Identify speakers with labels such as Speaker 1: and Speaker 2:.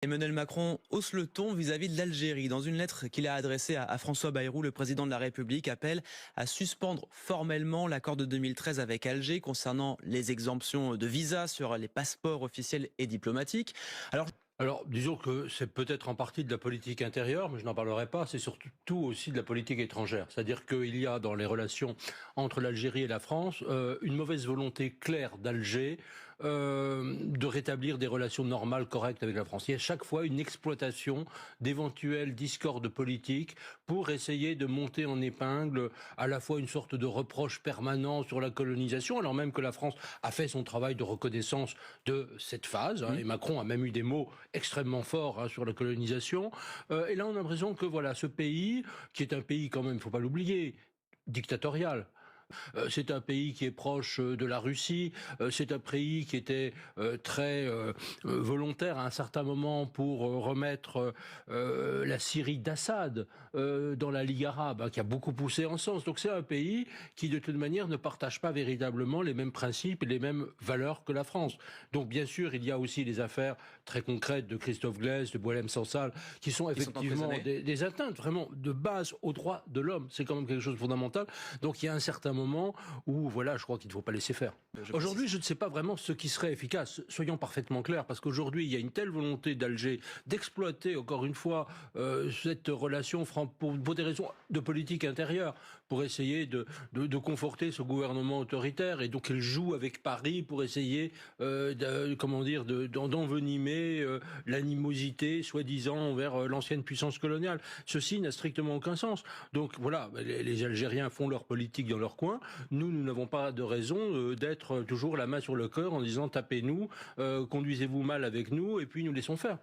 Speaker 1: Emmanuel Macron hausse le ton vis-à-vis de l'Algérie. Dans une lettre qu'il a adressée à François Bayrou, le président de la République appelle à suspendre formellement l'accord de 2013 avec Alger concernant les exemptions de visa sur les passeports officiels et diplomatiques.
Speaker 2: Alors, disons que c'est peut-être en partie de la politique intérieure, mais je n'en parlerai pas, c'est surtout aussi de la politique étrangère. C'est-à-dire qu'il y a dans les relations entre l'Algérie et la France une mauvaise volonté claire d'Alger de rétablir des relations normales, correctes avec la France. Il y a chaque fois une exploitation d'éventuelles discordes politiques pour essayer de monter en épingle à la fois une sorte de reproche permanent sur la colonisation, alors même que la France a fait son travail de reconnaissance de cette phase, et Macron a même eu des mots extrêmement fort sur la colonisation. Et là, on a l'impression que voilà, ce pays, qui est un pays quand même, il faut pas l'oublier, dictatorial. C'est un pays qui est proche de la Russie. C'est un pays qui était très volontaire à un certain moment pour remettre la Syrie d'Assad dans la Ligue arabe, qui a beaucoup poussé en ce sens. Donc c'est un pays qui, de toute manière, ne partage pas véritablement les mêmes principes et les mêmes valeurs que la France. Donc bien sûr, il y a aussi les affaires très concrètes de Christophe Glaise, de Boualem Sansal, qui sont effectivement des atteintes vraiment de base aux droits de l'homme. C'est quand même quelque chose de fondamental. Donc il y a un certain moment où, voilà, je crois qu'il ne faut pas laisser faire. Aujourd'hui, je ne sais pas vraiment ce qui serait efficace. Soyons parfaitement clairs, parce qu'aujourd'hui, il y a une telle volonté d'Alger d'exploiter, encore une fois, cette relation pour des raisons de politique intérieure, pour essayer de conforter ce gouvernement autoritaire. Et donc, il joue avec Paris pour essayer, d'envenimer l'animosité, soi-disant, envers l'ancienne puissance coloniale. Ceci n'a strictement aucun sens. Donc, voilà, les Algériens font leur politique dans leur coin. Nous n'avons pas de raison d'être toujours la main sur le cœur en disant tapez-nous, conduisez-vous mal avec nous et puis nous laissons faire.